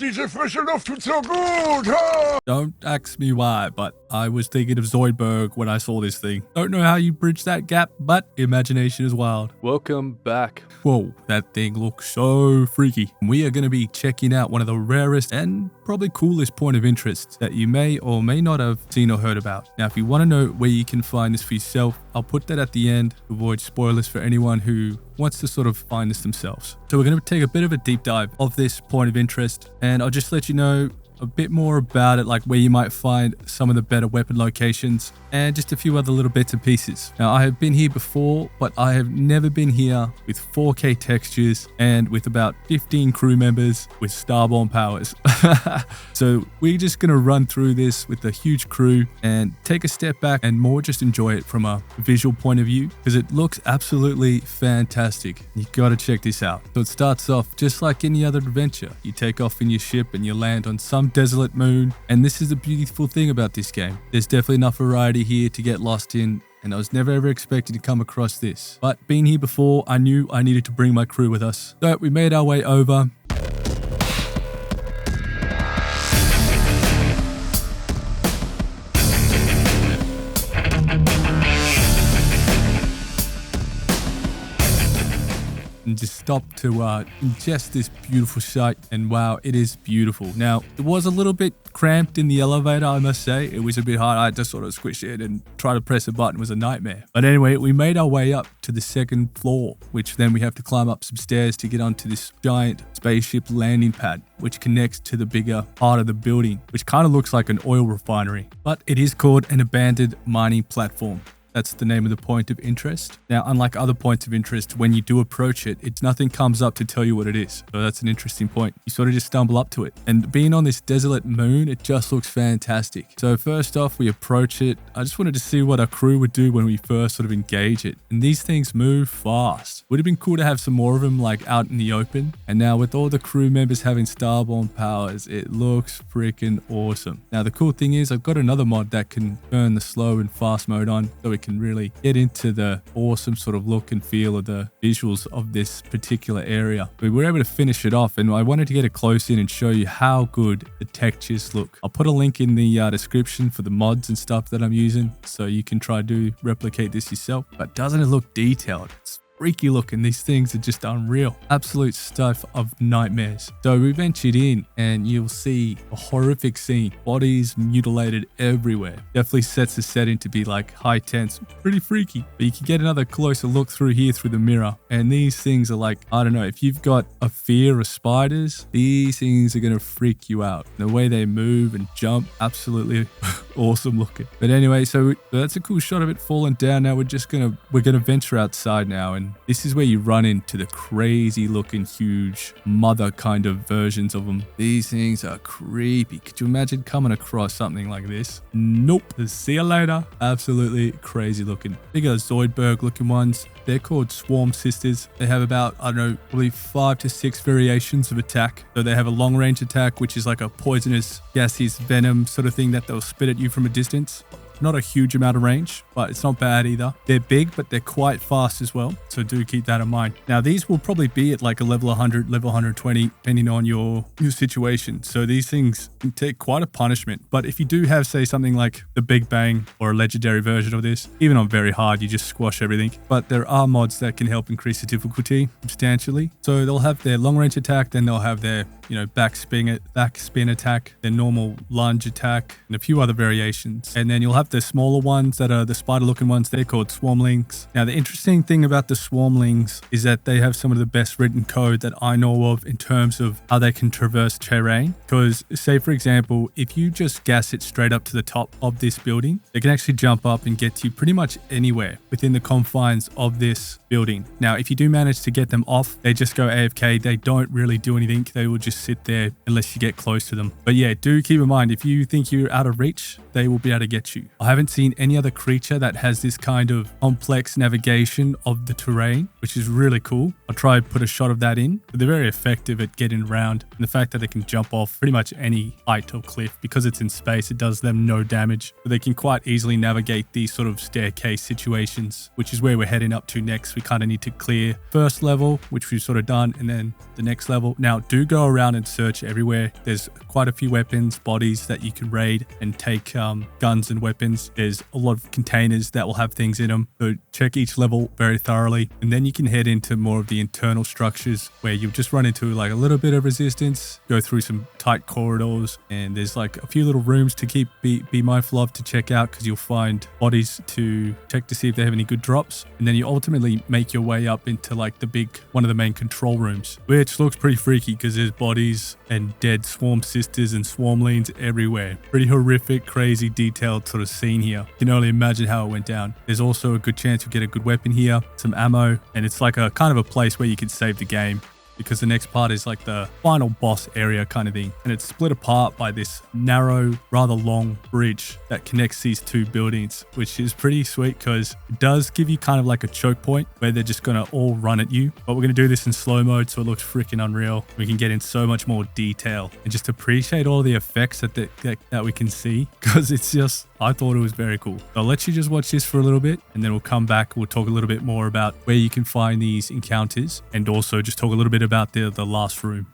diese frische Luft tut so gut. Ha! Don't ask me why, but I was thinking of Zoidberg when I saw this thing. Don't know how you bridge that gap, but imagination is wild. Welcome back. Whoa, that thing looks so freaky. We are going to be checking out one of the rarest and probably coolest point of interest that you may or may not have seen or heard about. Now, if you want to know where you can find this for yourself, I'll put that at the end to avoid spoilers for anyone who wants to sort of find this themselves. So we're going to take a bit of a deep dive of this point of interest, and I'll just let you know a bit more about it, like where you might find some of the better weapon locations and just a few other little bits and pieces. Now, I have been here before, but I have never been here with 4K textures and with about 15 crew members with Starborn powers. So we're just going to run through this with a huge crew and take a step back and more just enjoy it from a visual point of view, because it looks absolutely fantastic. You got to check this out. So it starts off just like any other adventure. You take off in your ship and you land on some desolate moon, and this is the beautiful thing about this game. There's definitely enough variety here to get lost in, and I was never ever expecting to come across this. But being here before, I knew I needed to bring my crew with us. So we made our way over. And just stop to ingest this beautiful sight, and wow, it is beautiful. Now, it was a little bit cramped in the elevator, I must say. It was a bit hard. I had to sort of squish it, and try to press a button was a nightmare. But anyway, we made our way up to the second floor, which then we have to climb up some stairs to get onto this giant spaceship landing pad, which connects to the bigger part of the building, which kind of looks like an oil refinery. But it is called an abandoned mining platform. That's the name of the point of interest. Now, unlike other points of interest, when you do approach it, nothing comes up to tell you what it is. So that's an interesting point. You sort of just stumble up to it. And being on this desolate moon, it just looks fantastic. So first off, we approach it. I just wanted to see what our crew would do when we first sort of engage it. And these things move fast. Would have been cool to have some more of them like out in the open. And now with all the crew members having Starborn powers, it looks freaking awesome. Now, the cool thing is I've got another mod that can turn the slow and fast mode on, so we can really get into the awesome sort of look and feel of the visuals of this particular area. We were able to finish it off, and I wanted to get it close in and show you how good the textures look. I'll put a link in the description for the mods and stuff that I'm using, so you can try to replicate this yourself. But doesn't it look detailed? It's freaky looking. These things are just unreal. Absolute stuff of nightmares. So we ventured in and you'll see a horrific scene. Bodies mutilated everywhere. Definitely sets the setting to be like high tense. Pretty freaky. But you can get another closer look through here through the mirror. And these things are like, I don't know, if you've got a fear of spiders, these things are going to freak you out. The way they move and jump, absolutely awesome looking. But anyway, so that's a cool shot of it falling down. Now we're gonna venture outside now, and this is where you run into the crazy looking huge mother kind of versions of them. These things are creepy. Could you imagine coming across something like this? Nope. See you later. Absolutely crazy looking. Bigger Zoidberg looking ones. They're called Swarm Sisters. They have about, I don't know, probably 5 to 6 variations of attack. So they have a long range attack, which is like a poisonous, gaseous venom sort of thing that they'll spit at you from a distance. Not a huge amount of range, but it's not bad either. They're big, but they're quite fast as well. So do keep that in mind. Now, these will probably be at like a level 100, level 120, depending on your situation. So these things can take quite a punishment. But if you do have, say, something like the Big Bang or a legendary version of this, even on very hard, you just squash everything. But there are mods that can help increase the difficulty substantially. So they'll have their long range attack, then they'll have their, back spin attack, their normal lunge attack, and a few other variations. And then you'll have the smaller ones that are the spider looking ones. They're called Swarmlings. Now, the interesting thing about the Swarmlings is that they have some of the best written code that I know of in terms of how they can traverse terrain. Because say, for example, if you just gas it straight up to the top of this building, they can actually jump up and get to you pretty much anywhere within the confines of this building. Now, if you do manage to get them off, they just go AFK. They don't really do anything. They will just sit there unless you get close to them. But yeah, do keep in mind, if you think you're out of reach, they will be able to get you. I haven't seen any other creature that has this kind of complex navigation of the terrain, which is really cool. I'll try and put a shot of that in, but they're very effective at getting around. And the fact that they can jump off pretty much any height or cliff, because it's in space, it does them no damage. But they can quite easily navigate these sort of staircase situations, which is where we're heading up to next. We kind of need to clear first level, which we've sort of done, and then the next level. Now, do go around and search everywhere. There's quite a few weapons, bodies that you can raid and take guns and weapons. There's a lot of containers that will have things in them. So check each level very thoroughly, and then you can head into more of the internal structures where you'll just run into like a little bit of resistance, go through some tight corridors, and there's like a few little rooms to be mindful of to check out, because you'll find bodies to check to see if they have any good drops. And then you ultimately make your way up into like one of the main control rooms, which looks pretty freaky because there's bodies and dead swarm sisters and swarmlings everywhere. Pretty horrific, crazy, detailed sort of scene here. You can only imagine how it went down. There's also a good chance you'll get a good weapon here, some ammo, and it's like a kind of a place where you can save the game, because the next part is like the final boss area kind of thing. And it's split apart by this narrow, rather long bridge that connects these two buildings, which is pretty sweet because it does give you kind of like a choke point where they're just going to all run at you. But we're going to do this in slow mode, so it looks freaking unreal. We can get in so much more detail and just appreciate all the effects that we can see, because it's just, I thought it was very cool. So I'll let you just watch this for a little bit, and then we'll come back. We'll talk a little bit more about where you can find these encounters, and also just talk a little bit about the last room.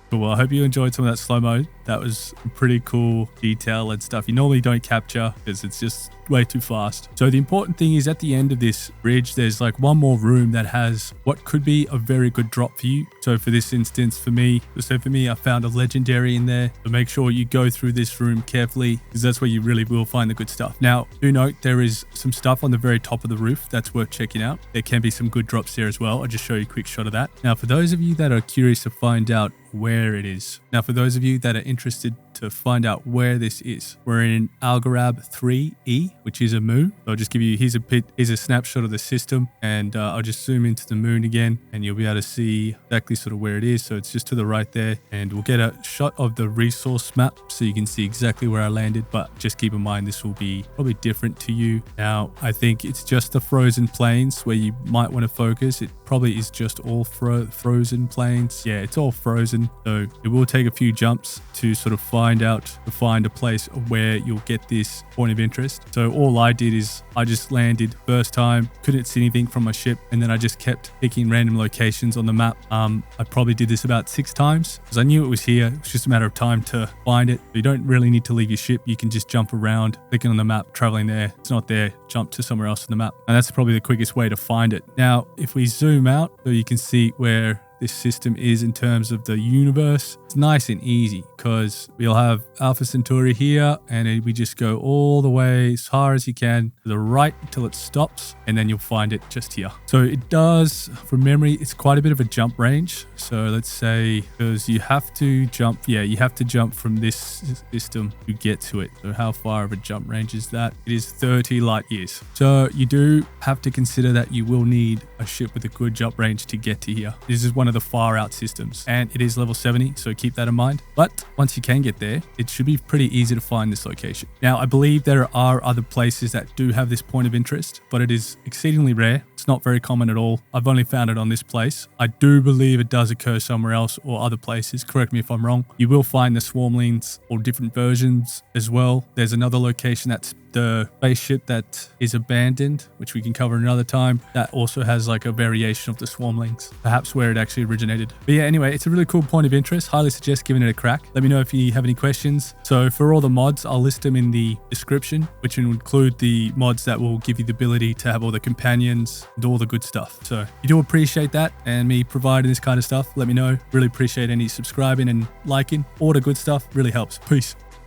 Cool. Well, I hope you enjoyed some of that slow-mo. That was pretty cool detail and stuff you normally don't capture because it's just way too fast. So the important thing is at the end of this bridge, there's like one more room that has what could be a very good drop for you. So for this instance, for me, I found a legendary in there. So make sure you go through this room carefully because that's where you really will find the good stuff. Now, do note there is some stuff on the very top of the roof that's worth checking out. There can be some good drops there as well. I'll just show you a quick shot of that. Now, for those of you that are curious to find out where it is. Now, for those of you that are interested to find out where this is. We're in Algorab 3E, which is a moon. So I'll just give you, here's a snapshot of the system, and I'll just zoom into the moon again, and you'll be able to see exactly sort of where it is. So it's just to the right there, and we'll get a shot of the resource map so you can see exactly where I landed, but just keep in mind this will be probably different to you. Now, I think it's just the frozen plains where you might want to focus. It probably is just all frozen plains. Yeah, it's all frozen. So it will take a few jumps to sort of find a place where you'll get this point of interest. So all I did is I just landed first time, couldn't see anything from my ship, and then I just kept picking random locations on the map. I probably did this about 6 times because I knew it was here. It's just a matter of time to find it. You don't really need to leave your ship. You can just jump around, clicking on the map, traveling there. It's not there, jump to somewhere else on the map. And that's probably the quickest way to find it. Now, if we zoom out so you can see where this system is in terms of the universe, it's nice and easy because we'll have Alpha Centauri here, and then we just go all the way as far as you can to the right until it stops, and then you'll find it just here. So it does, from memory, it's quite a bit of a jump range. So let's say, because you have to jump, yeah, you have to jump from this system to get to it. So how far of a jump range is that? It is 30 light years. So you do have to consider that you will need a ship with a good jump range to get to here. This is one of the far out systems, and it is level 70, so keep that in mind. But once you can get there, it should be pretty easy to find this location. Now, I believe there are other places that do have this point of interest, but it is exceedingly rare. It's not very common at all. I've only found it on this place. I do believe it does occur somewhere else or other places. Correct me if I'm wrong. You will find the swarmlings or different versions as well. There's another location that's the spaceship that is abandoned, which we can cover another time. That also has like a variation of the swarmlings, perhaps where it actually originated. But yeah, anyway, it's a really cool point of interest. Highly suggest giving it a crack. Let me know if you have any questions. So for all the mods, I'll list them in the description, which will include the mods that will give you the ability to have all the companions and all the good stuff. So if you do appreciate that and me providing this kind of stuff, let me know. Really appreciate any subscribing and liking. All the good stuff really helps. Peace.